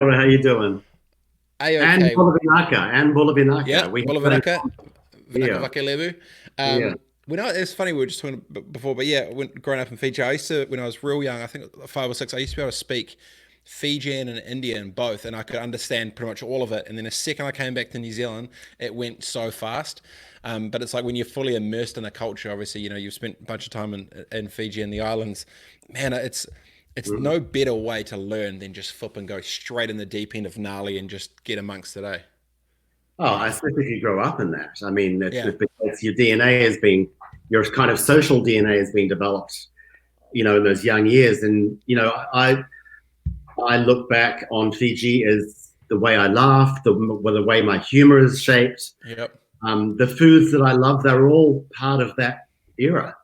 How you doing? And A-okay. Bulavinaka. Yeah, We have that in Bolivinaka, common Vinaka here. Vakelevu. Yeah. It's funny, we were just talking before, but yeah, growing up in Fiji, I used to, when I was real young, I think 5 or 6, I used to be able to speak Fijian and Indian both, and I could understand pretty much all of it. And then the second I came back to New Zealand, it went so fast. But it's like when you're fully immersed in a culture, obviously, you've spent a bunch of time in Fiji and the islands, man, it's Mm. no better way to learn than just flip and go straight in the deep end of gnarly and just get amongst it, eh? Oh, especially if you grow up in that. I mean, Yeah. it's your DNA is being, your kind of social DNA is being developed, in those young years. And, I look back on Fiji as the way I laugh, the way my humor is shaped, Yep. the foods that I love, they're all part of that era.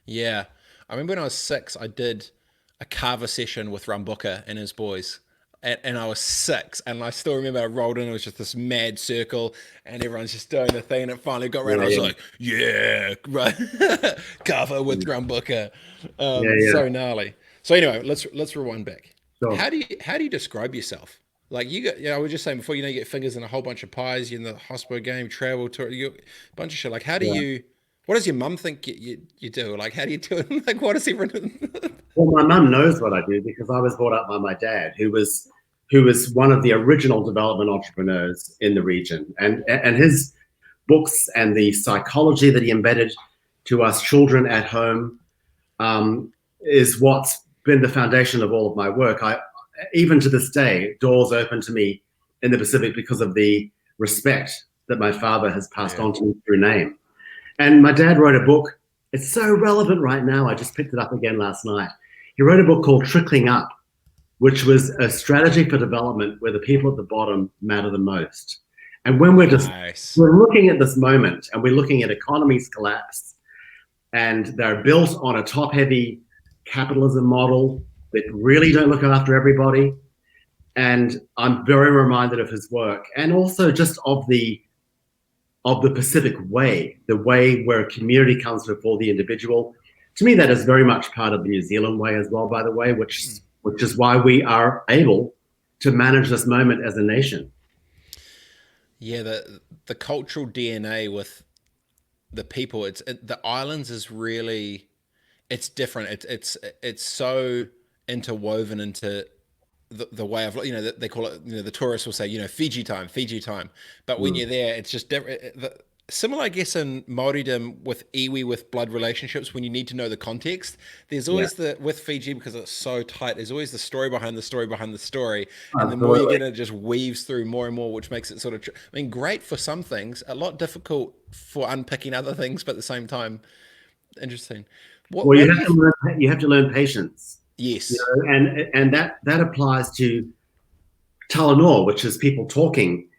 Yeah. I remember when I was 6, I did a carver session with Rambuka and his boys. And I was 6, and I still remember I rolled in. It was just this mad circle, and everyone's just doing the thing. And it finally got around. Yeah, I was yeah, like, "Yeah, right, carver with Rambuka." yeah, yeah. So gnarly. So anyway, let's rewind back. Sure. How do you describe yourself? Like you got, I was just saying before. You get fingers in a whole bunch of pies. You're in the hospital game, travel tour, you a bunch of shit. Like how do Yeah. you? What does your mum think you do? Like, how do you do it? Like, what does everyone? Well, my mum knows what I do because I was brought up by my dad, who was one of the original development entrepreneurs in the region, and his books and the psychology that he embedded to us children at home is what's been the foundation of all of my work. I even to this day, doors open to me in the Pacific because of the respect that my father has passed Yeah. on to me through name. And my dad wrote a book. It's so relevant right now. I just picked it up again last night. He wrote a book called Trickling Up, which was a strategy for development where the people at the bottom matter the most. And when Nice. we're looking at this moment and we're looking at economies collapse and they're built on a top heavy capitalism model that really don't look after everybody. And I'm very reminded of his work and also just of the Pacific way, the way where community comes before the individual. To me, that is very much part of the New Zealand way as well, by the way, which is why we are able to manage this moment as a nation. Yeah, the cultural DNA with the people, the islands is really it's different. It's so interwoven into the way of they call it, the tourists will say, Fiji time, but when Mm. you're there it's just different. Similar, I guess, in Maoridom with iwi, with blood relationships, when you need to know the context, there's Yeah, always with Fiji, because it's so tight, there's always the story behind the story behind the story, and the more you absolutely. get in, it just weaves through more and more, which makes it sort of I mean, great for some things, a lot difficult for unpicking other things, but at the same time interesting. Well, What do you you have to learn patience, yes. and that applies to Talanoa, which is people talking.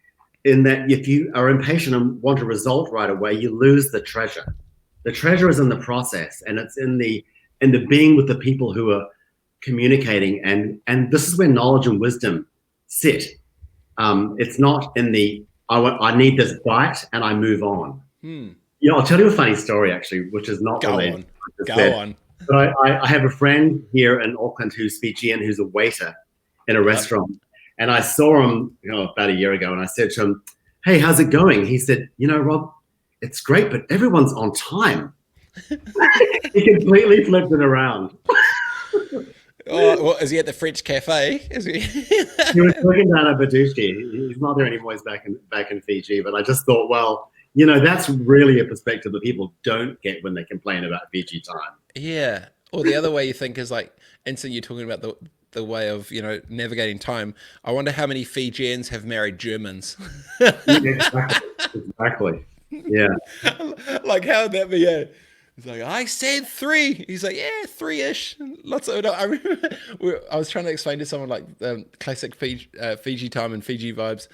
In that, if you are impatient and want a result right away, you lose the treasure. The treasure is in the process, and it's in the being with the people who are communicating, and this is where knowledge and wisdom sit. It's not in the I need this bite and I move on. Hmm. I'll tell you a funny story actually, which is not Go related to on. what I just Go said. on. But I have a friend here in Auckland who's Fijian, who's a waiter in a Yep. restaurant. And I saw him, about a year ago, and I said to him, "Hey, how's it going?" He said, Rob, it's great, but everyone's on time. He completely flipped it around. Oh, well, is he at the French cafe? Is he? He was working down at Badushi. He's not there anymore. He's back in Fiji. But I just thought, well, that's really a perspective that people don't get when they complain about Fiji time. Yeah. Or the other way you think is like, and so you're talking about the way of navigating time. I wonder how many Fijians have married Germans. Yeah, exactly. Exactly. Yeah. Like, how would that be? Yeah. He's like, I said 3. He's like, yeah, 3-ish. Lots of. No, I remember I was trying to explain to someone like classic Fiji time and Fiji vibes,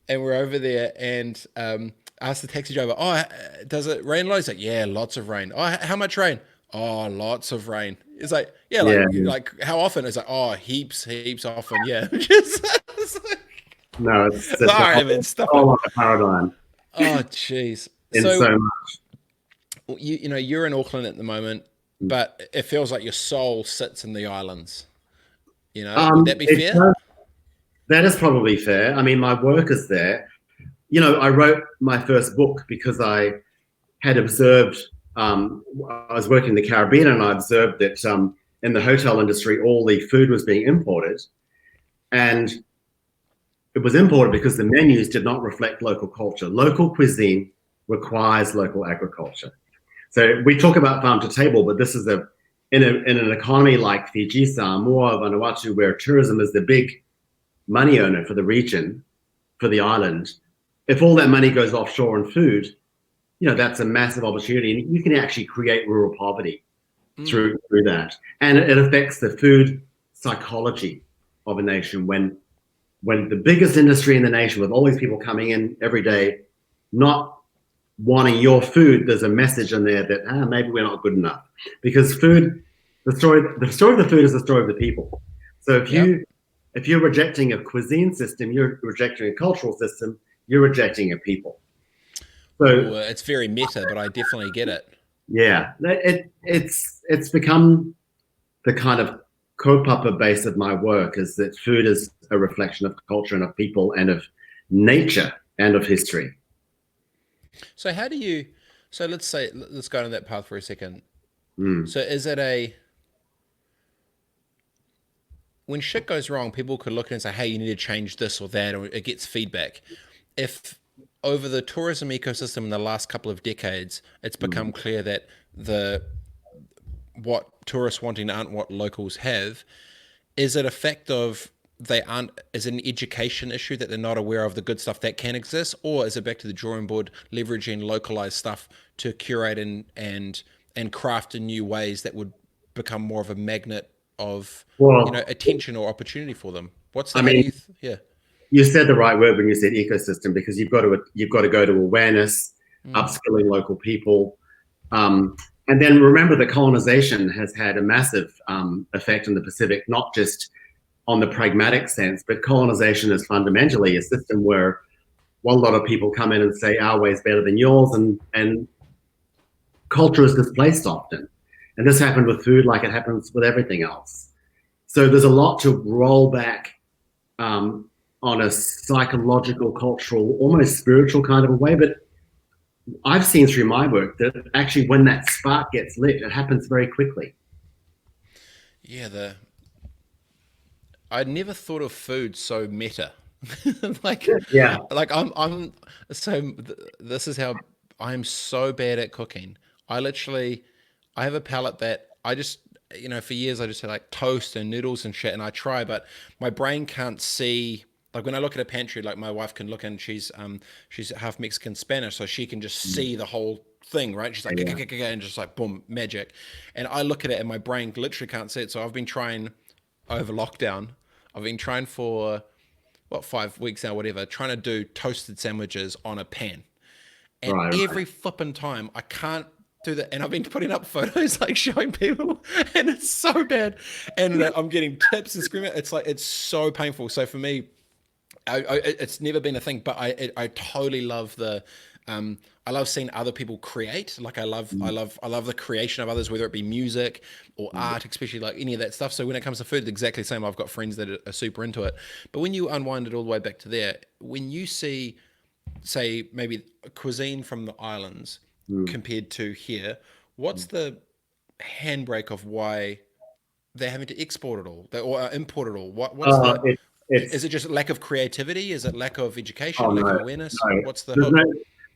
and we're over there and asked the taxi driver, oh, does it rain a lot? He's like, yeah, lots of rain. Oh, how much rain? Oh, lots of rain. It's like, yeah, Yeah. like how often? It's like, oh, heaps often. Yeah. Just, No, it's a sorry, whole, man, stop whole it. other paradigm Oh, jeez. in So so you're in Auckland at the moment, much. but it feels like your soul sits in the islands. Would that be It fair? does, That is probably fair. I mean, my work is there. You know, I wrote my first book because I had observed, I was working in the Caribbean and I observed that in the hotel industry, all the food was being imported. And it was imported because the menus did not reflect local culture. Local cuisine requires local agriculture. So we talk about farm to table, but this is in an economy like Fiji, Samoa, Vanuatu, where tourism is the big money earner for the region, for the island. If all that money goes offshore in food, you know, that's a massive opportunity, and you can actually create rural poverty through that. And it affects the food psychology of a nation when the biggest industry in the nation, with all these people coming in every day, not wanting your food, there's a message in there that maybe we're not good enough. Because food, the story of the food is the story of the people. So if you're rejecting a cuisine system, you're rejecting a cultural system, you're rejecting a people. So it's very meta, but I definitely get it. Yeah, it's become the kind of kaupapa base of my work, is that food is a reflection of culture and of people and of nature and of history. So how do you? So let's go on that path for a second. Mm. So is it when shit goes wrong, people could look and say, "Hey, you need to change this or that," or it gets feedback. If over the tourism ecosystem in the last couple of decades, it's become clear that what tourists wanting aren't what locals have. Is it a fact of they aren't? Is it an education issue that they're not aware of the good stuff that can exist, or is it back to the drawing board, leveraging localized stuff to curate and craft in new ways that would become more of a magnet of attention or opportunity for them? What's the? I mean, yeah. You said the right word when you said ecosystem, because you've got to go to awareness, upskilling local people, and then remember that colonization has had a massive effect in the Pacific, not just on the pragmatic sense, but colonization is fundamentally a system where a lot of people come in and say our way is better than yours, and culture is displaced often. And this happened with food like it happens with everything else. So there's a lot to roll back on a psychological, cultural, almost spiritual kind of a way. But I've seen through my work that actually when that spark gets lit, it happens very quickly. Yeah, I never thought of food so meta. Yeah. I'm so this is how I'm so bad at cooking. I have a palate that I just for years I just had like toast and noodles and shit, and I try, but my brain can't see. Like when I look at a pantry, like my wife can look, and she's half Mexican Spanish, so she can just see the whole thing, right? She's like and just like boom, magic. And I look at it and my brain literally can't see it. So I've been trying over lockdown. I've been trying for 5 weeks now, whatever, trying to do toasted sandwiches on a pan. And every flipping time I can't do that. And I've been putting up photos, like showing people, and it's so bad. And I'm getting tips and screaming. It's so painful. So for me, it's never been a thing, but I totally love I love seeing other people create. Like I love the creation of others, whether it be music or art, especially like any of that stuff. So when it comes to food, it's exactly the same. I've got friends that are super into it. But when you unwind it all the way back to there, when you see, say, maybe cuisine from the islands compared to here, what's the handbrake of why they're having to export it all or import it all? Is it just lack of creativity? Is it lack of education, lack of awareness? No. What's the hook?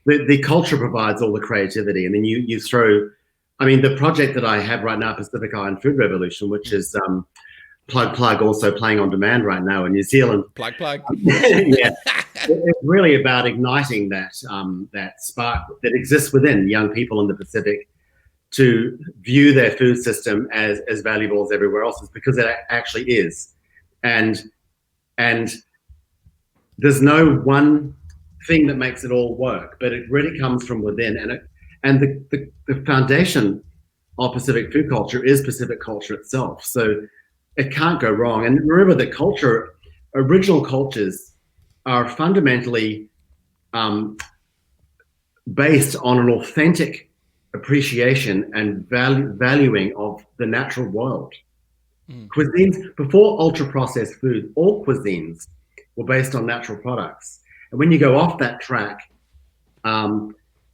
The culture provides all the creativity, and then you throw. I mean, the project that I have right now, Pacific Island Food Revolution, which is plug also playing on demand right now in New Zealand. Plug. Yeah, it's really about igniting that spark that exists within young people in the Pacific to view their food system as valuable as everywhere else's, because it actually is, and there's no one thing that makes it all work, but it really comes from within, and the foundation of Pacific food culture is Pacific culture itself. So it can't go wrong. And remember that original cultures are fundamentally based on an authentic appreciation and valuing of the natural world. Cuisines, before ultra processed food, all cuisines were based on natural products. And when you go off that track,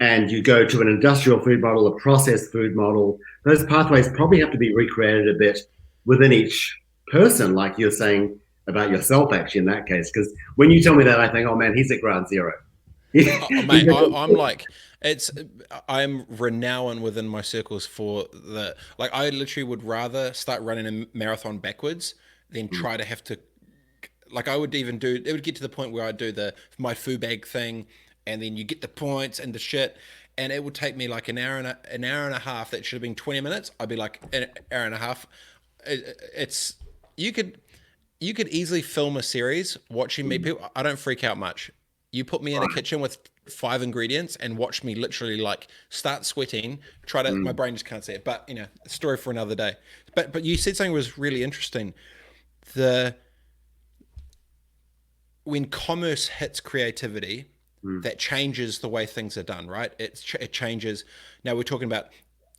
and you go to an industrial food model, a processed food model, those pathways probably have to be recreated a bit within each person, like you're saying about yourself, actually, in that case. Because when you tell me that, I think, oh man, he's at ground zero. Mate, I'm like, I'm renowned within my circles for like, I literally would rather start running a marathon backwards than try to have to, like, I would even do, it would get to the point where I'd do my food bag thing, and then you get the points and the shit, and it would take me like an hour and a half that should have been 20 minutes. I'd be like an hour and a half. It's, you could easily film a series watching me. People, I don't freak out much. You put me in a kitchen with 5 ingredients and watch me literally like start sweating, try to, my brain just can't see it. But you know, a story for another day. But you said something was really interesting. When commerce hits creativity, that changes the way things are done, right? It changes. Now we're talking about,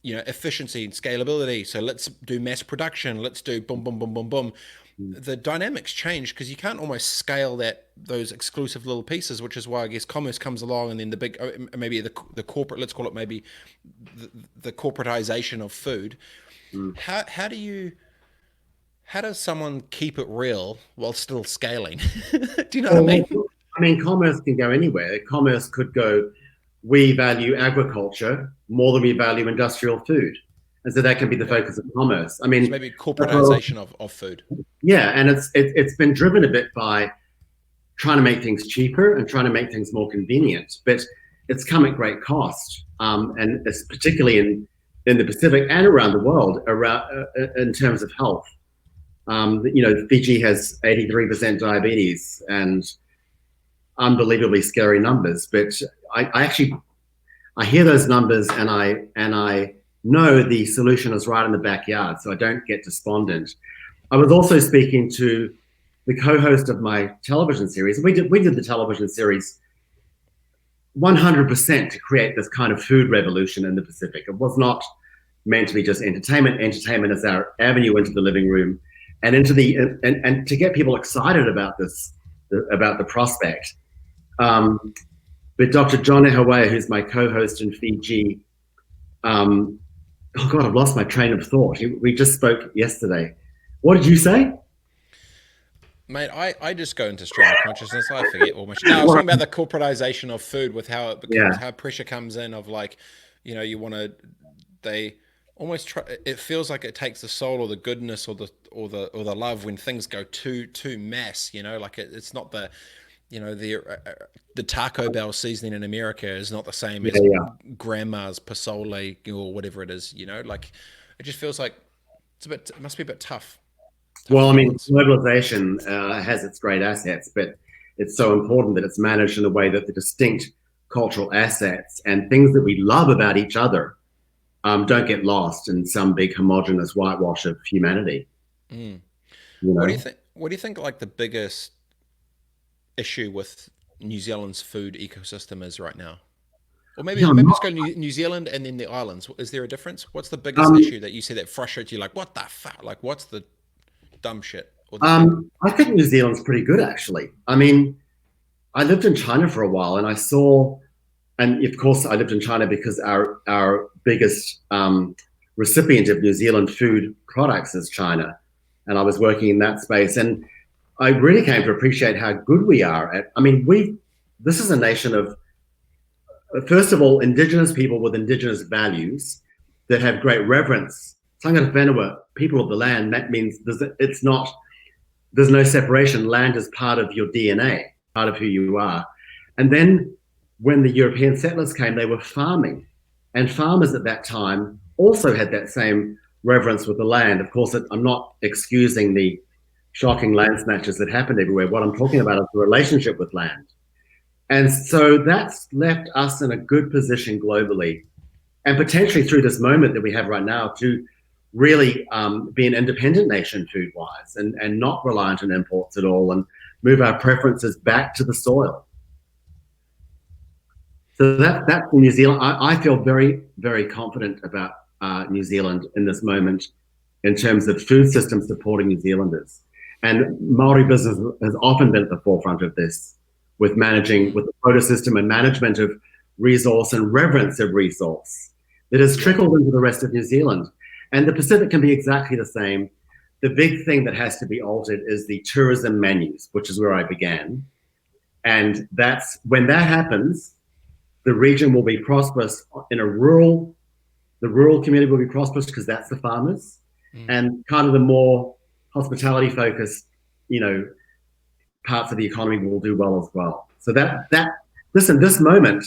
you know, efficiency and scalability. So let's do mass production. Let's do boom, boom, boom, boom, boom. The dynamics change because you can't almost scale those exclusive little pieces, which is why I guess commerce comes along, and then the big, maybe the corporate, let's call it maybe the corporatization of food. How does someone keep it real while still scaling? Do you know what I mean? I mean, commerce can go anywhere. Commerce could go, we value agriculture more than we value industrial food. And so that can be the focus of commerce. I mean, so maybe corporatization of food. Yeah, and it's been driven a bit by trying to make things cheaper and trying to make things more convenient, but it's come at great cost, and it's particularly in the Pacific and around the world, in terms of health. You know, Fiji has 83% diabetes and unbelievably scary numbers. But I hear those numbers, and I know the solution is right in the backyard, so I don't get despondent. I was also speaking to the co-host of my television series. We did the television series 100% to create this kind of food revolution in the Pacific. It was not meant to be just entertainment. Entertainment is our avenue into the living room and into and to get people excited about this, about the prospect. But Dr. John Ehawea, who's my co-host in Fiji, oh God, I've lost my train of thought. We just spoke yesterday. What did you say? Mate, I just go into stream of consciousness. I forget all my shit. No, I was talking about the corporatization of food with how it becomes, how pressure comes in of like, you know, they almost try, it feels like it takes the soul or the goodness or the love when things go too mass, you know, like it's not the, you know, the Taco Bell seasoning in America is not the same as grandma's pozole or whatever it is, you know, like it just feels like it must be a bit tough. Well, I mean, globalization has its great assets, but it's so important that it's managed in a way that the distinct cultural assets and things that we love about each other don't get lost in some big homogenous whitewash of humanity. You know? What do you think like the biggest issue with New Zealand's food ecosystem is right now? Or maybe let's go New Zealand and then the islands. Is there a difference? What's the biggest issue that you see that frustrates you? Like, what the fuck? Like, what's the dumb shit? I think New Zealand's pretty good, actually. I mean, I lived in China for a while, and I saw, and of course, I lived in China because our biggest recipient of New Zealand food products is China, and I was working in that space, and I really came to appreciate how good we are at. I mean, this is a nation of, first of all, indigenous people with indigenous values that have great reverence. Tangata Whenua, people of the land, that means there's no separation. Land is part of your DNA, part of who you are. And then when the European settlers came, they were farming. And farmers at that time also had that same reverence with the land. Of course, I'm not excusing the shocking land snatches that happened everywhere. What I'm talking about is the relationship with land. And so that's left us in a good position globally, and potentially through this moment that we have right now to really be an independent nation food-wise and not reliant on imports at all, and move our preferences back to the soil. So that's New Zealand. I feel very, very confident about New Zealand in this moment in terms of food systems supporting New Zealanders. And Maori business has often been at the forefront of this, with managing, Mm. with the quota system and management of resource and reverence of resource that has Yeah. trickled into the rest of New Zealand. And the Pacific can be exactly the same. The big thing that has to be altered is the tourism menus, which is where I began. And that's when that happens, the region will be prosperous in a rural, the rural community will be prosperous because that's the farmers, Mm. and kind of the more hospitality focused, you know, parts of the economy will do well as well. So that listen, this moment,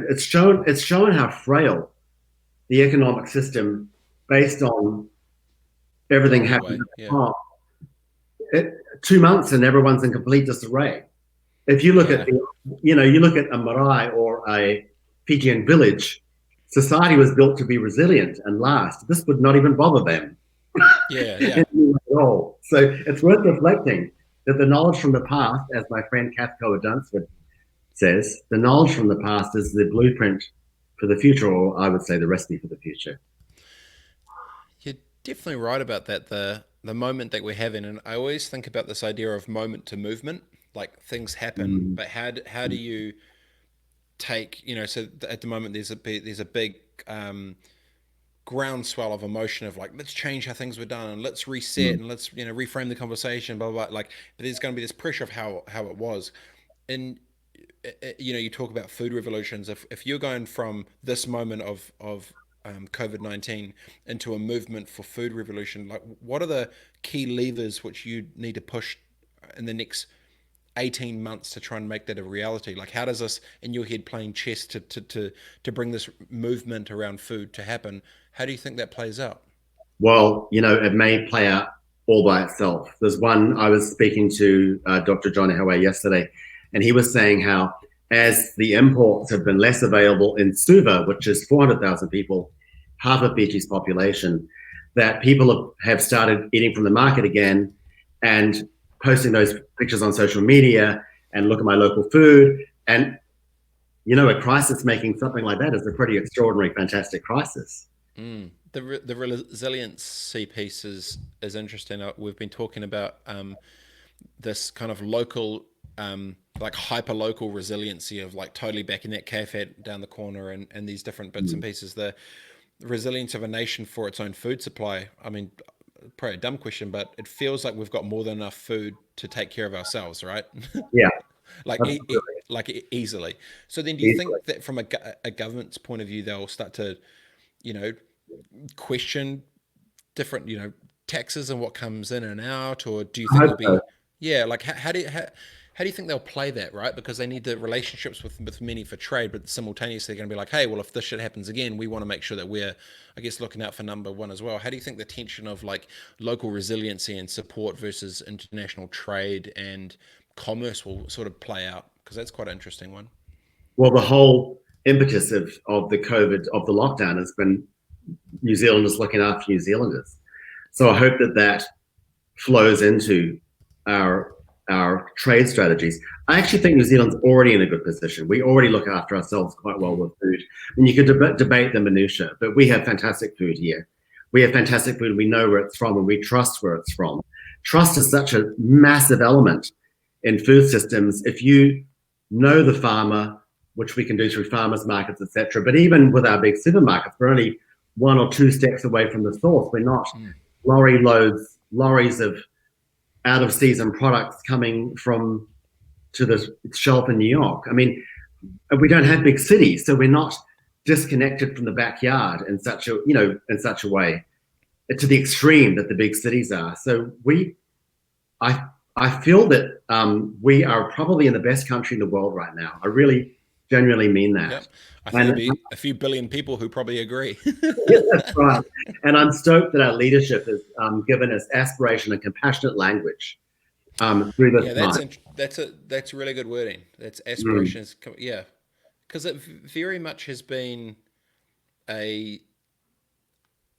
it's shown how frail the economic system, based on everything Going happening away. at Yeah. the top, 2 months and everyone's in complete disarray. If you look at Yeah. the, you look at a marae or a Fijian village, society was built to be resilient and last. This would not even bother them Yeah. in Yeah. any way at all. So it's worth reflecting that the knowledge from the past, as my friend Kath Coa-Dunsford says, the knowledge from the past is the blueprint for the future, or I would say the recipe for the future. You're definitely right about that. The moment that we're having, and I always think about this idea of moment to movement. Like things happen, Mm, but how do you take, so at the moment there's a big groundswell of emotion of like, let's change how things were done and let's reset mm, and let's reframe the conversation, blah blah, blah. Like, but there's going to be this pressure of how it was. And you talk about food revolutions. If you're going from this moment of COVID-19 into a movement for food revolution, like what are the key levers which you need to push in the next 18 months to try and make that a reality? Like, how does this, in your head, playing chess to bring this movement around food to happen? How do you think that plays out? Well, it may play out all by itself. There's one, I was speaking to Dr. John Hawaii yesterday, and he was saying how, as the imports have been less available in Suva, which is 400,000 people, half of Fiji's population, that people have started eating from the market again and posting those pictures on social media and look at my local food. And, a crisis making something like that is a pretty extraordinary, fantastic crisis. Mm. The resiliency piece is interesting. We've been talking about this kind of local, like hyper local resiliency of like totally backing that cafe down the corner and these different bits and Mm. pieces. The resilience of a nation for its own food supply. I mean, probably a dumb question, but it feels like we've got more than enough food to take care of ourselves, right? Yeah, Like absolutely. easily. So then, do you Easily. think that from a government's point of view, they'll start to, you know, question different, taxes and what comes in and out, or do you I think hope there'll so. be, yeah, like how do you think they'll play that, right? Because they need the relationships with many for trade, but simultaneously they're going to be like, hey, well, if this shit happens again, we want to make sure that we're, I guess, looking out for number one as well. How do you think the tension of like local resiliency and support versus international trade and commerce will sort of play out? Because that's quite an interesting one. Well, the whole impetus of the COVID, of the lockdown, has been New Zealanders looking after New Zealanders. So I hope that that flows into our our trade strategies. I actually think New Zealand's already in a good position. We already look after ourselves quite well Mm. with food. And you could debate the minutiae, but we have fantastic food here. We have fantastic food. We know where it's from and we trust where it's from. Trust is such a massive element in food systems. If you know the farmer, which we can do through farmers markets, etc. But even with our big supermarkets, we're only one or two steps away from the source. We're not Mm. lorries of out of season products coming from to the shelf in New York. I mean, we don't have big cities, so we're not disconnected from the backyard in such a way to the extreme that the big cities are. So I, I feel that we are probably in the best country in the world right now. I really genuinely mean that. Yep. I think there'll And be a few billion people who probably agree. yeah, that's right. And I'm stoked that our leadership has given us aspiration and compassionate language through this Yeah, time. that's really good wording. That's Mm. aspirations. Yeah, because it very much has been a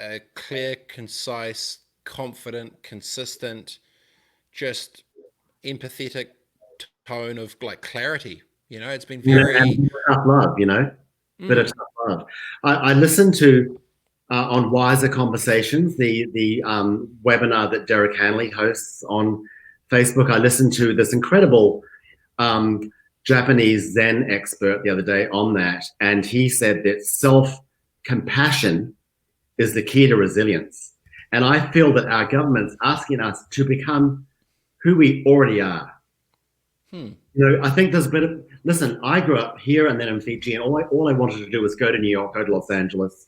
a clear, concise, confident, consistent, just empathetic tone of like clarity. It's been very. And tough love, bit of Mm. tough love. I listened to on Wiser Conversations, the webinar that Derek Hanley hosts on Facebook. I listened to this incredible Japanese Zen expert the other day on that, and he said that self-compassion is the key to resilience. And I feel that our government's asking us to become who we already are. You know, I think there's a bit of, listen, I grew up here and then in Fiji, and all I wanted to do was go to New York, go to Los Angeles.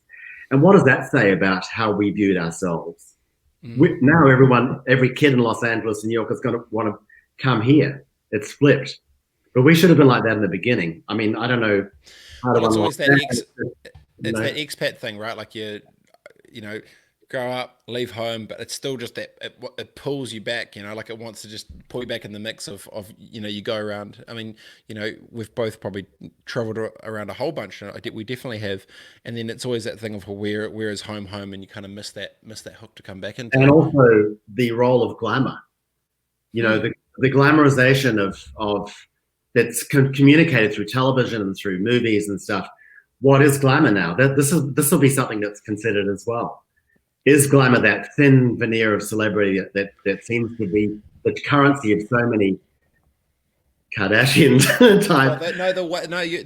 And what does that say about how we viewed ourselves? Now every kid in Los Angeles and New York is going to want to come here. It's flipped. But we should have been like that in the beginning. I mean, I don't know how to Well, it's always that you know. that expat thing, right? Like you know, grow up, leave home, but it's still just that it pulls you back, you know, like it wants to just pull you back in the mix of you know, you go around. I mean, you know, we've both probably traveled around a whole bunch. We definitely have, and then it's always that thing of, well, where is home, and you kind of miss that hook to come back into. And also the role of glamour, you know, the glamorization of that's communicated through television and through movies and stuff. What is glamour now? This will be something that's considered as well. Is glamour that thin veneer of celebrity that seems to be the currency of so many Kardashian type?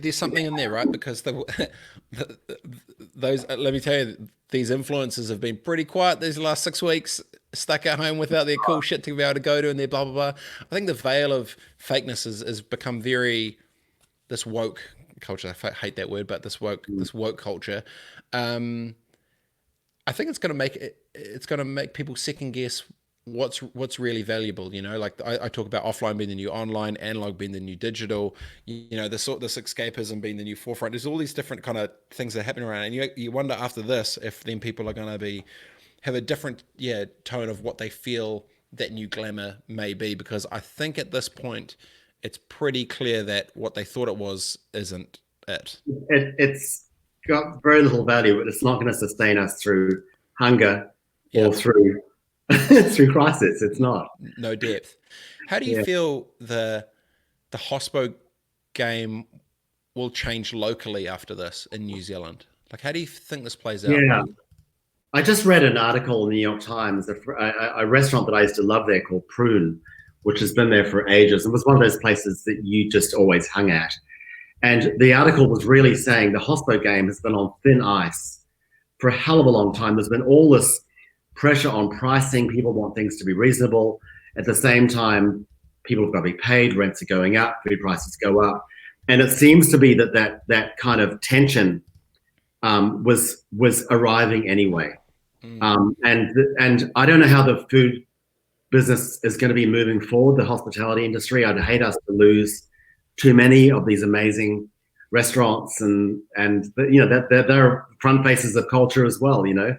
There's something in there, right? Because those, let me tell you, these influencers have been pretty quiet these last 6 weeks, stuck at home without their cool shit to be able to go to, and their blah blah blah. I think the veil of fakeness has become very, this woke culture. I hate that word, but this woke culture. I think it's going to make people second guess what's really valuable. You know, like I talk about offline being the new online, analog being the new digital. You know, this escapism being the new forefront. There's all these different kind of things that are happening around, and you wonder after this if then people are going to have a different tone of what they feel that new glamour may be, because I think at this point it's pretty clear that what they thought it was isn't it. It's got very little value, but it's not going to sustain us through hunger or through through crisis. It's not. No depth. How do you feel the hospo game will change locally after this in New Zealand? Like, how do you think this plays out? Yeah. I just read an article in the New York Times, a restaurant that I used to love there called Prune, which has been there for ages. It was one of those places that you just always hung at. And the article was really saying the hospo game has been on thin ice for a hell of a long time. There's been all this pressure on pricing. People want things to be reasonable. At the same time, people have got to be paid. Rents are going up. Food prices go up. And it seems to be that kind of tension was arriving anyway. And I don't know how the food business is going to be moving forward, the hospitality industry. I'd hate us to lose too many of these amazing restaurants, and you know, that they're front faces of culture as well, you know,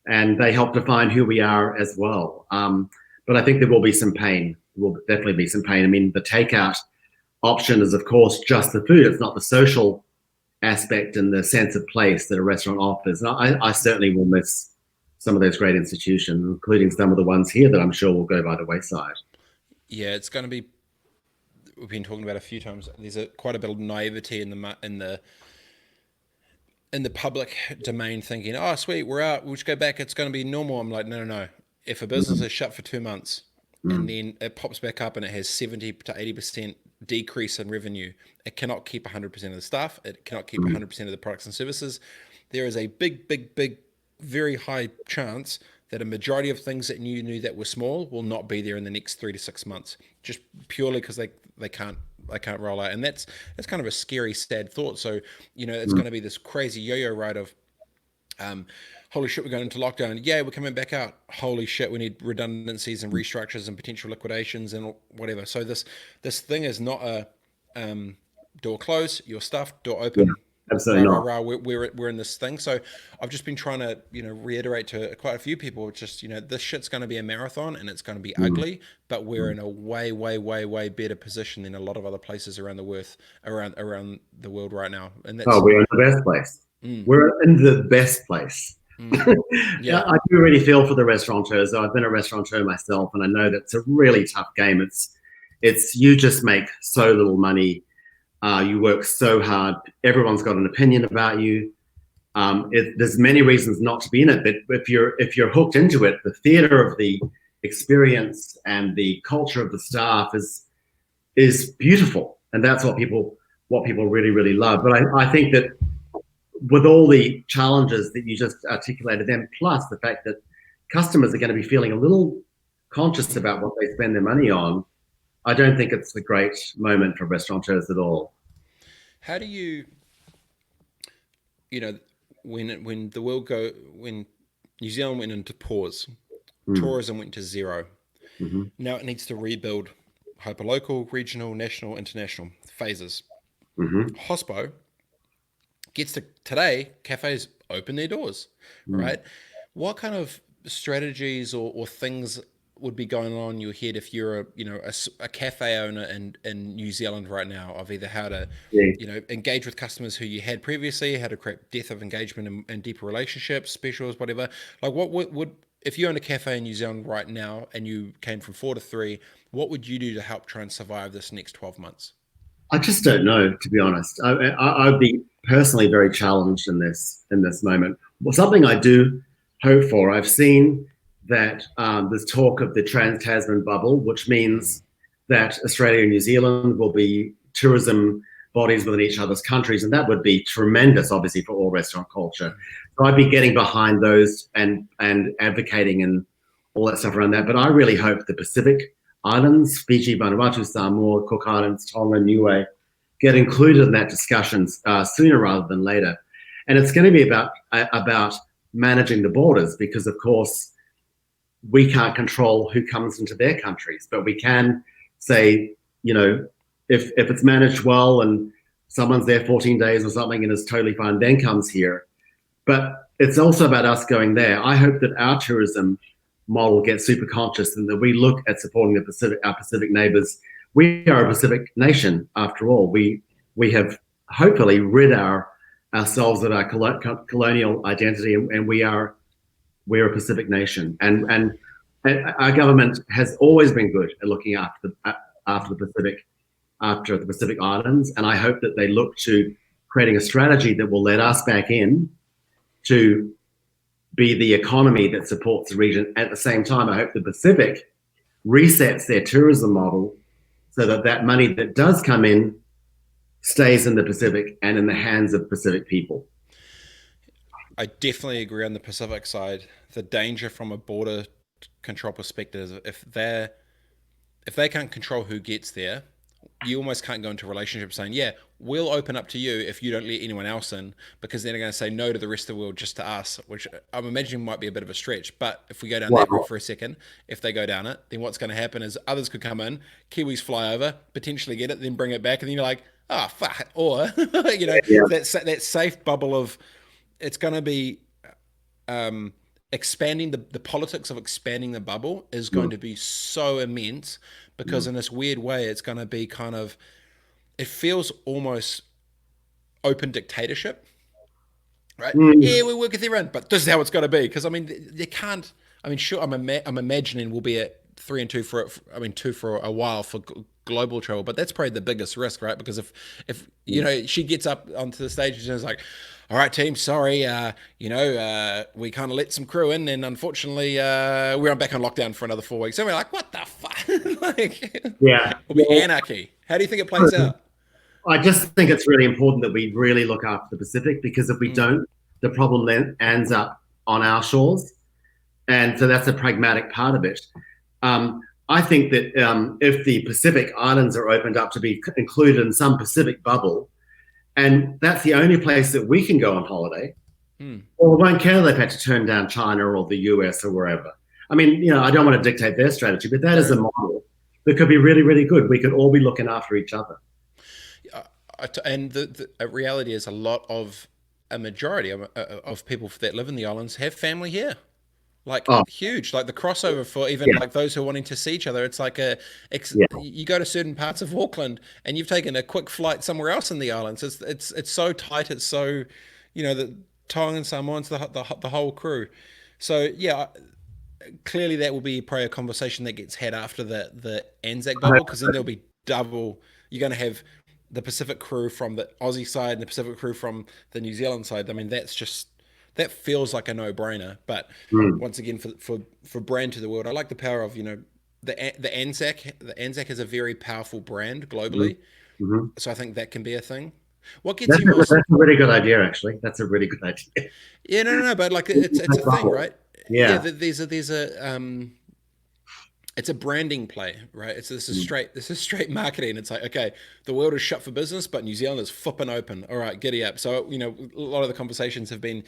and they help define who we are as well. But I think there will be some pain. There will definitely be some pain. I mean, the takeout option is, of course, just the food. It's not the social aspect and the sense of place that a restaurant offers. And I certainly will miss some of those great institutions, including some of the ones here that I'm sure will go by the wayside. Yeah, it's going to be. We've been talking about a few times. There's quite a bit of naivety in the public domain, thinking, "Oh, sweet, we're out. We'll just go back. It's going to be normal." I'm like, no. If a business is shut for 2 months and then it pops back up and it has 70 to 80% decrease in revenue, it cannot keep 100% of the staff. It cannot keep 100% of the products and services. There is a big, very high chance that a majority of things that you knew that were small will not be there in the next 3 to 6 months, just purely because they can't roll out. And that's kind of a scary, sad thought. So, you know, it's going to be this crazy yo-yo ride of, holy shit, we're going into lockdown. Yeah, we're coming back out. Holy shit, we need redundancies and restructures and potential liquidations and whatever. So this thing is not a door close, your stuff, door open. Yeah. Absolutely not. We're in this thing. So I've just been trying to, you know, reiterate to quite a few people, it's just, you know, this shit's going to be a marathon and it's going to be ugly, but we're in a way better position than a lot of other places around the world right now. And that's, we're in the best place. We're in the best place. Yeah, I do really feel for the restaurateurs. I've been a restaurateur myself, and I know that's a really tough game. It's you just make so little money. You work so hard. Everyone's got an opinion about you. There's many reasons not to be in it, but if you're hooked into it, the theatre of the experience and the culture of the staff is beautiful, and that's what people really really love. But I think that with all the challenges that you just articulated, then plus the fact that customers are going to be feeling a little conscious about what they spend their money on, I don't think it's a great moment for restaurateurs at all. How do you, you know, when the world when New Zealand went into pause, Mm. tourism went to zero. Hmm. Now it needs to rebuild hyperlocal, regional, national, international phases. Hmm. Hospo gets to today, cafes open their doors, Mm. right? What kind of strategies or things would be going on in your head if you're a cafe owner in New Zealand right now, of either how to Yeah. engage with customers who you had previously, how to create depth of engagement and deeper relationships, specials, whatever. Like what would if you owned a cafe in New Zealand right now and you came from 4 to 3, what would you do to help try and survive this next 12 months? I just don't know, to be honest. I'd be personally very challenged in this moment. Well, something I do hope for. I've seen that there's talk of the Trans-Tasman bubble, which Mm. means that Australia and New Zealand will be tourism bodies within each other's countries, and that would be tremendous, obviously, for all restaurant culture. So I'd be getting behind those and advocating and all that stuff around that. But I really hope the Pacific Islands, Fiji, Vanuatu, Samoa, Cook Islands, Tonga, Niue, get included in that discussion sooner rather than later. And it's going to be about managing the borders because, of course, we can't control who comes into their countries, but we can say, if it's managed well and someone's there 14 days or something and is totally fine, then comes here. But it's also about us going there. I hope that our tourism model gets super conscious and that we look at supporting our Pacific neighbors. We are a Pacific nation, after all. We have hopefully rid ourselves of our colonial identity, and we're a Pacific nation. And our government has always been good at looking after the Pacific Islands, and I hope that they look to creating a strategy that will let us back in to be the economy that supports the region. At the same time, I hope the Pacific resets their tourism model so that that money that does come in stays in the Pacific and in the hands of Pacific people. I definitely agree on the Pacific side. The danger from a border control perspective is if they can't control who gets there, you almost can't go into a relationship saying, "Yeah, we'll open up to you if you don't let anyone else in," because then they're going to say no to the rest of the world just to us, which I'm imagining might be a bit of a stretch. But if we go down that route Well, for a second, if they go down it, then what's going to happen is others could come in, Kiwis fly over, potentially get it, then bring it back, and then you're like, "Oh fuck," or yeah, that safe bubble of it's going to be expanding the politics of expanding the bubble is going mm, to be so immense because mm, in this weird way it's going to be kind of it feels almost open dictatorship, right? mm, Yeah, we work with everyone, but this is how it's got to be because I mean they can't. I mean, sure, I'm imagining we'll be at 3 and 2 I mean 2 for a while for global travel, but that's probably the biggest risk, right? Because if mm. she gets up onto the stage and is like, all right, team, sorry, we kind of let some crew in, and unfortunately, we're back on lockdown for another 4 weeks. And we're like, what the fuck? Like, Yeah. it'll be anarchy. How do you think it plays out? I just think it's really important that we really look after the Pacific because if we Mm, don't, the problem then ends up on our shores. And so that's a pragmatic part of it. I think that if the Pacific Islands are opened up to be included in some Pacific bubble, and that's the only place that we can go on holiday, mm. well, we won't care they've had to turn down China or the US or wherever. I mean, I don't want to dictate their strategy, but that No, is a no. model that could be really, really good. We could all be looking after each other. And the reality is a majority of people that live in the islands have family here. Like Oh, huge, like the crossover for even yeah, like those who are wanting to see each other. It's like yeah. you go to certain parts of Auckland and you've taken a quick flight somewhere else in the islands. It's so tight. It's so, the Tongan Samoans, the whole crew. So yeah, clearly that will be probably a conversation that gets had after the Anzac bubble because then there'll be double. You're going to have the Pacific crew from the Aussie side and the Pacific crew from the New Zealand side. I mean, that feels like a no-brainer. But Mm. once again, for brand to the world, I like the power of the Anzac. The Anzac is a very powerful brand Mm. globally, Hmm. so I think that can be a thing. What gets you That's most? a really good idea, actually. That's a really good idea. Yeah, no, but like it's a thing, right? Yeah, Yeah. there's a it's a branding play, right? Mm. This is straight marketing. It's like, okay, the world is shut for business, but New Zealand is flipping open. All right, giddy up. So, a lot of the conversations have been,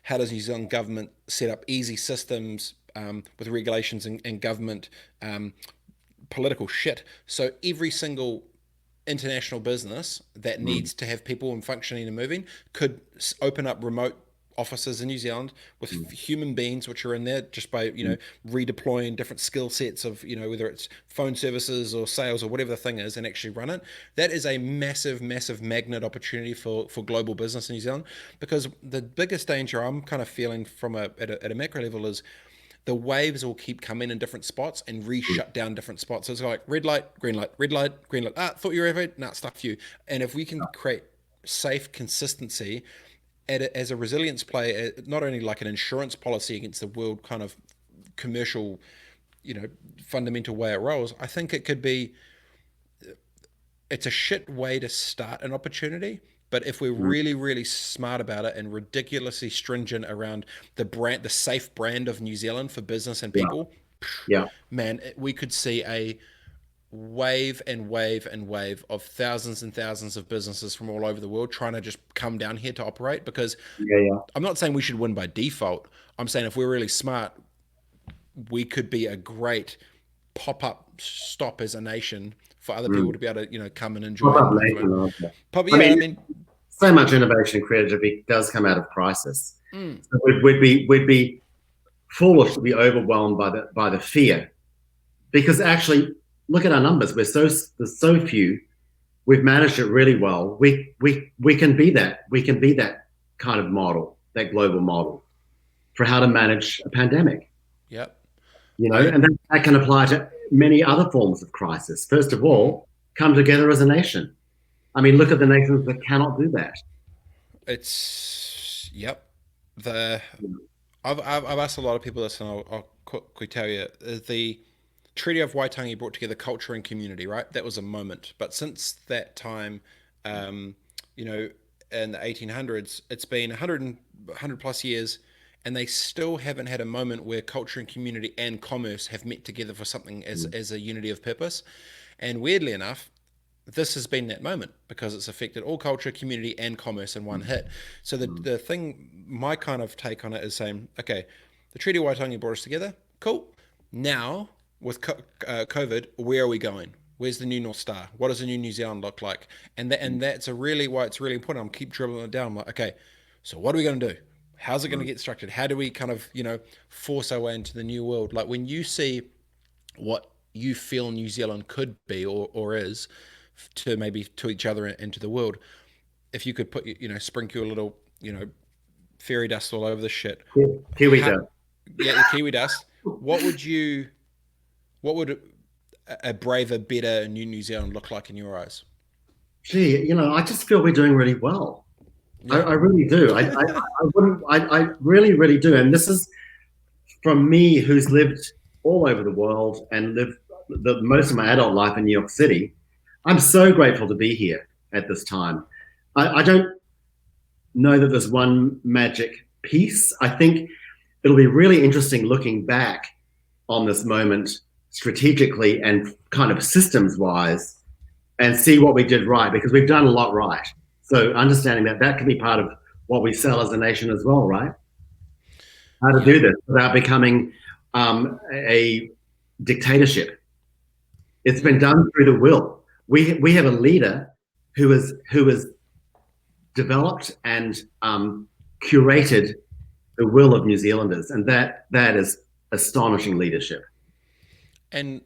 how does New Zealand government set up easy systems with regulations and government political shit? So every single international business that Mm. needs to have people and functioning and moving could open up remote offices in New Zealand with Mm. human beings which are in there just by Mm. redeploying different skill sets of whether it's phone services or sales or whatever the thing is and actually run it. That is a massive magnet opportunity for global business in New Zealand, because the biggest danger I'm kind of feeling from at a macro level is the waves will keep coming in different spots and Mm. re-shut down different spots. So it's like red light, green light, red light, green light. Ah, thought you were over. Nah, stuff you. And if we can create safe consistency as a resilience play, not only like an insurance policy against the world kind of commercial, fundamental way it rolls, I think it could be. It's a shit way to start an opportunity. But if we're Mm. really smart about it and ridiculously stringent around the safe brand of New Zealand for business and Yeah. people, Yeah. man, we could see a wave and wave and wave of thousands and thousands of businesses from all over the world trying to just come down here to operate. Because Yeah. Yeah. I'm not saying we should win by default. I'm saying if we're really smart, we could be a great pop-up stop as a nation for other people Mm. to be able to come and enjoy Pop-up and have nation, a I like that. pop. I Yeah, I mean, mean, so much innovation and creativity does come out of crisis. mm, So we'd be foolish to be overwhelmed by the fear, because actually, look at our numbers. There's so few. We've managed it really well. We can be that. We can be that kind of model, that global model for how to manage a pandemic. yep. And that can apply to many other forms of crisis. First of Mm, all, come together as a nation. I mean, look at the nations that cannot do that. it's yep. The I've asked a lot of people this, and I'll quickly tell you the Treaty of Waitangi brought together culture and community, right? That was a moment. But since that time, um, you know, in the 1800s, it's been 100 plus years, and they still haven't had a moment where culture and community and commerce have met together for something as a unity of purpose. And weirdly enough, this has been that moment because it's affected all culture, community, and commerce in one hit. So the thing, my kind of take on it is saying, okay, the Treaty of Waitangi brought us together. Cool. Now with COVID, where are we going? Where's the new North Star? What does the new New Zealand look like? That's a really why it's really important. I'm keep dribbling it down. I'm like, okay, so what are we going to do? How's it going to get structured? How do we kind of force our way into the new world? Like when you see what you feel New Zealand could be or is to maybe to each other and to the world, if you could put sprinkle a little fairy dust all over the shit, Kiwi how, does. yeah, the kiwi dust, what would a braver, better New Zealand look like in your eyes? Gee, I just feel we're doing really well. Yeah. I really do. I wouldn't. I really do. And this is from me, who's lived all over the world and lived most of my adult life in New York City. I'm so grateful to be here at this time. I don't know that there's one magic piece. I think it'll be really interesting looking back on this moment strategically and kind of systems wise and see what we did right, because we've done a lot right. So understanding that can be part of what we sell as a nation as well, right? How to do Yep. this without becoming a dictatorship. It's been Mm. done through the will. We have a leader who has developed and curated the will of New Zealanders, and that is astonishing leadership. And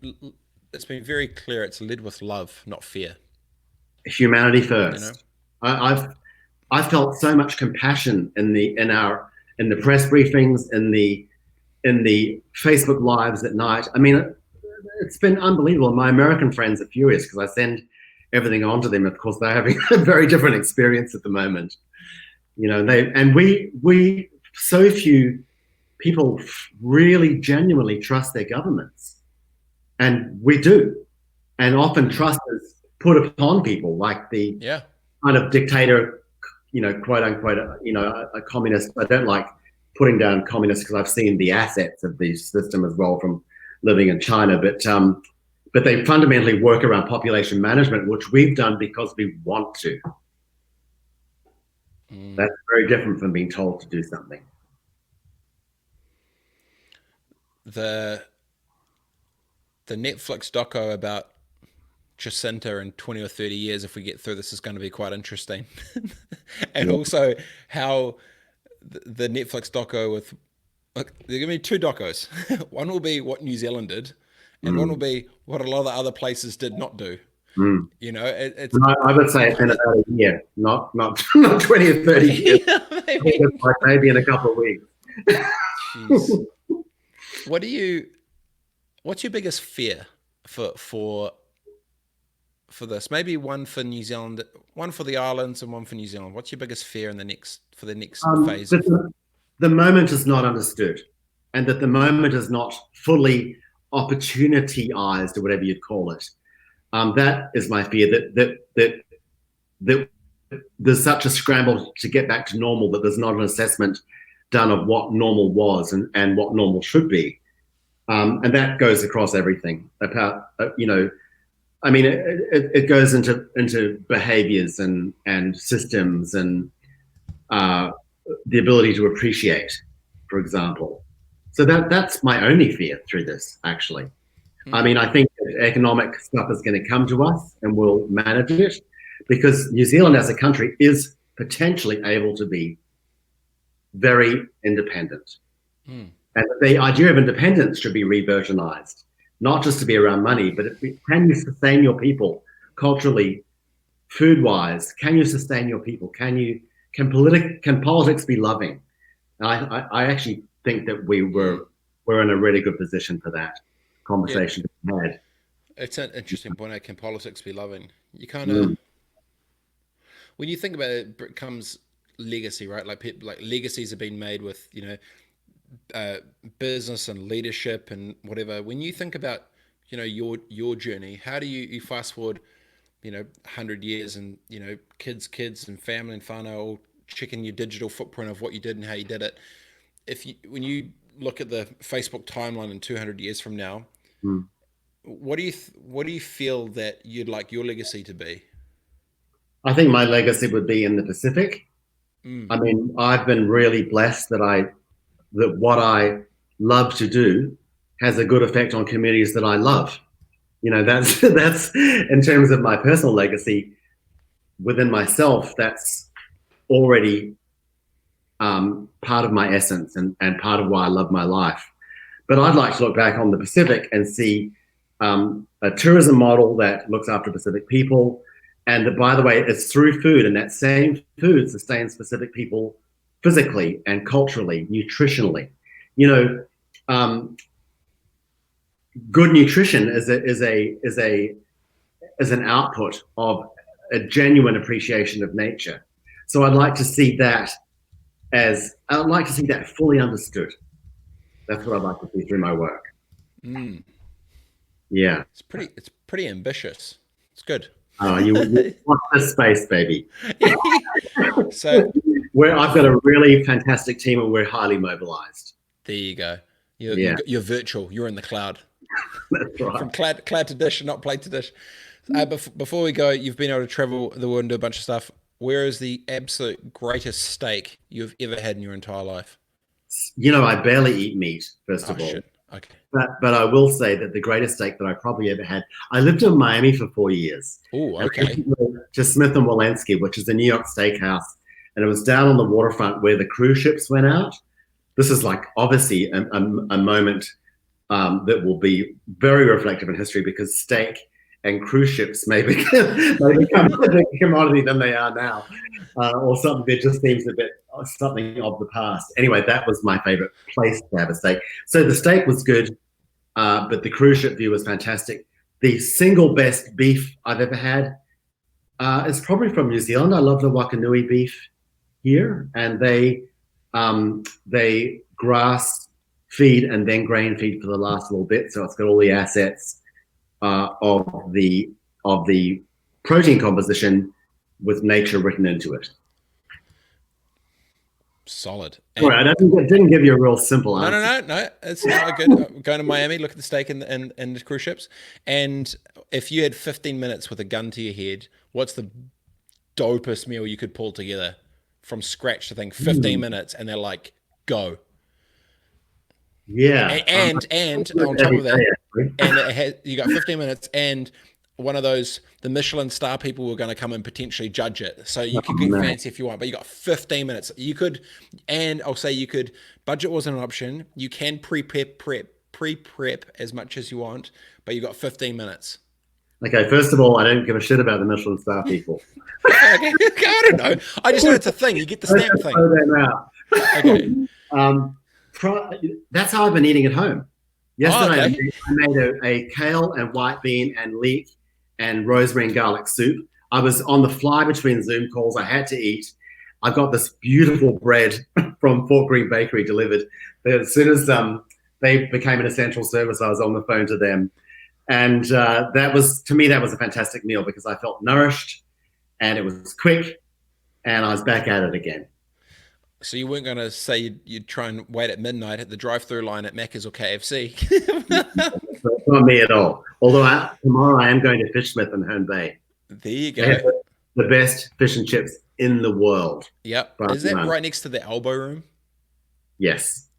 it's been very clear it's led with love, not fear. Humanity You know. first. I've felt so much compassion in the press briefings, in the Facebook lives at night. I mean, it's been unbelievable. My American friends are furious because I send everything onto them. Of course, they're having a very different experience at the moment. We so few people really genuinely trust their governments, and we do, and often trust is put upon people, like the kind of dictator, quote unquote, a communist. I don't like putting down communists because I've seen the assets of the system as well from living in China, but they fundamentally work around population management, which we've done because we want to. That's very different from being told to do something. The Netflix doco about Jacinta in 20 or 30 years, if we get through this, is going to be quite interesting. And also how the Netflix doco with, look, there are going to be two docos. One will be what New Zealand did, and one will be what a lot of the other places did not do. It's. I would say it's in about a year, not 20 or 30 years. Maybe in a couple of weeks. Jeez. What's your biggest fear for this? Maybe one for New Zealand, one for the islands, and one for New Zealand. What's your biggest fear for the next phase? The moment is not understood, and that the moment is not fully opportunityized, or whatever you'd call it. That is my fear. That there's such a scramble to get back to normal that there's not an assessment done of what normal was and what normal should be. And that goes across everything. About it goes into behaviors and systems and the ability to appreciate, for example. So that's my only fear through this, actually. I mean, I think that economic stuff is going to come to us and we'll manage it, because New Zealand as a country is potentially able to be very independent. And the idea of independence should be reversionized, not just to be around money, but can you sustain your people culturally, food-wise? Can you sustain your people? Can politics be loving? And I actually think that we're in a really good position for that conversation to be had. It's an interesting point. Can politics be loving? You kind of, when you think about it, it comes legacy, right? Like legacies have been made with business and leadership and whatever. When you think about your journey, how do you fast forward 100 years and kids and family and whānau all checking your digital footprint of what you did and how you did it? When you look at the Facebook timeline in 200 years from now, what do you feel that you'd like your legacy to be? I think my legacy would be in the Pacific. I mean, I've been really blessed that what I love to do has a good effect on communities that I love. That's in terms of my personal legacy within myself. That's already part of my essence and part of why I love my life. But I'd like to look back on the Pacific and see a tourism model that looks after Pacific people, and that, by the way, it's through food, and that same food sustains Pacific people physically and culturally, nutritionally. Good nutrition is an output of a genuine appreciation of nature. So I'd like to see that fully understood. That's what I'd like to see through my work. Yeah, it's pretty ambitious. It's good. Oh, you watch this space, baby. So I've got a really fantastic team, and we're highly mobilized. There you go. You're virtual. You're in the cloud. That's right. From cloud to dish, not plate to dish. Before we go, you've been able to travel the world and do a bunch of stuff. Where is the absolute greatest steak you've ever had in your entire life? I barely eat meat, first of all. Shit. Okay. But I will say that the greatest steak that I probably ever had, I lived in Miami for 4 years. Oh, okay. To Smith & Wollensky, which is a New York steakhouse. And it was down on the waterfront where the cruise ships went out. This is like obviously a moment that will be very reflective in history, because steak and cruise ships may become a bigger commodity than they are now, or something that just seems a bit something of the past. Anyway, that was my favorite place to have a steak. So the steak was good, but the cruise ship view was fantastic. The single best beef I've ever had It's probably from New Zealand. I love the Wakanui beef here, and they grass feed and then grain feed for the last little bit, so it's got all the assets of the protein composition with nature written into it. Solid. Sorry, I didn't give you a real simple No, answer. no. It's not good. Going to Miami, look at the steak and the cruise ships. And if you had 15 minutes with a gun to your head, what's the dopest meal you could pull together from scratch to think 15 minutes and they're like, go. Yeah. And on top of that, and you got 15 minutes and one of those, the Michelin star people were going to come and potentially judge it. So you could get fancy if you want, but you got 15 minutes. You could, and I'll say you could, budget wasn't an option. You can pre-prep as much as you want, but you got 15 minutes. Okay, first of all, I don't give a shit about the Michelin star people. Okay, I don't know. I just know it's a thing. You get the stamp thing. Okay. That's how I've been eating at home. Yesterday, okay. I made a kale and white bean and leek and rosemary and garlic soup. I was on the fly between Zoom calls. I had to eat. I got this beautiful bread from Fort Greene Bakery delivered. As soon as they became an essential service, I was on the phone to them. And that was, to me, that was a fantastic meal because I felt nourished and it was quick and I was back at it again. So you weren't going to say you'd try and wait at midnight at the drive-through line at Macca's or KFC? It's not me at all. Although tomorrow I am going to Fish Smith in Herne Bay. There you go. The best fish and chips in the world. Yep. Is that right next to the elbow room? Yes.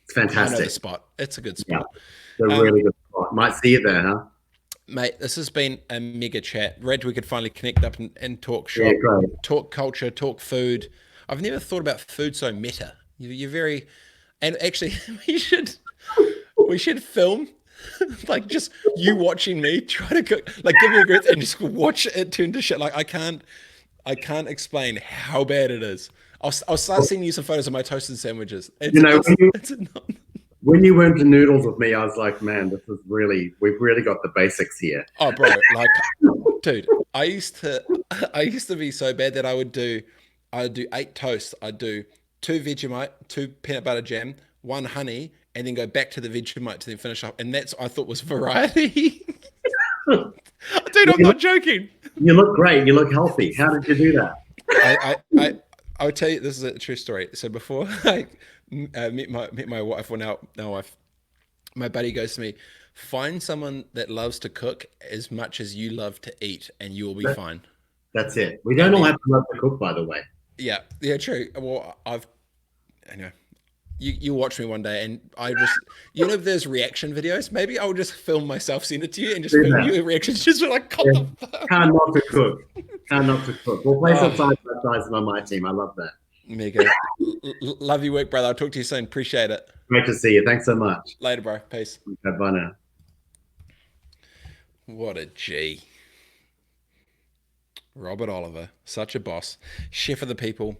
It's fantastic. I know the spot. It's a good spot. Yeah. It's a really good spot. Might see it there, huh? Mate, this has been a mega chat. Reg, we could finally connect up and talk shop, talk culture, talk food. I've never thought about food so meta. You're very, and actually, we should film, like just you watching me try to cook, like give me a grip and just watch it turn to shit. Like I can't explain how bad it is. I'll start sending you some photos of my toasted sandwiches. When you went to noodles with me, I was like, man, we've really got the basics here. Oh, bro, like, dude, I used to be so bad that I'd do 8 toasts. I'd do 2 Vegemite, 2 peanut butter jam, 1 honey, and then go back to the Vegemite to then finish up. And that's, I thought, was variety. Dude, I'm not joking. You look great. You look healthy. How did you do that? I'll tell you, this is a true story. So before I met my wife, or now wife, my buddy goes to me, find someone that loves to cook as much as you love to eat, and you will be fine. That's it. We don't all have to love to cook, by the way. Yeah, true. Well, anyway, you watch me one day, and I just, there's reaction videos. Maybe I'll just film myself, send it to you, and just film you reactions. Just like, the fuck? Can't not to cook. Can't not to cook. We'll play some side by side on my team. I love that. Mega. Love your work, brother. I'll talk to you soon. Appreciate it. Great to see you. Thanks so much. Later, bro. Peace. Okay, bye now. What a G. Robert Oliver, such a boss, chef of the people,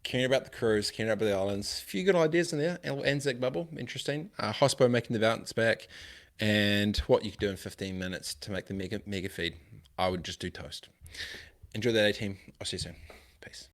caring about the cruise, caring about the islands. A few good ideas in there. Anzac bubble, interesting. Hospo making the bounce back, and what you could do in 15 minutes to make the mega feed. I would just do toast. Enjoy that, A team. I'll see you soon. Peace.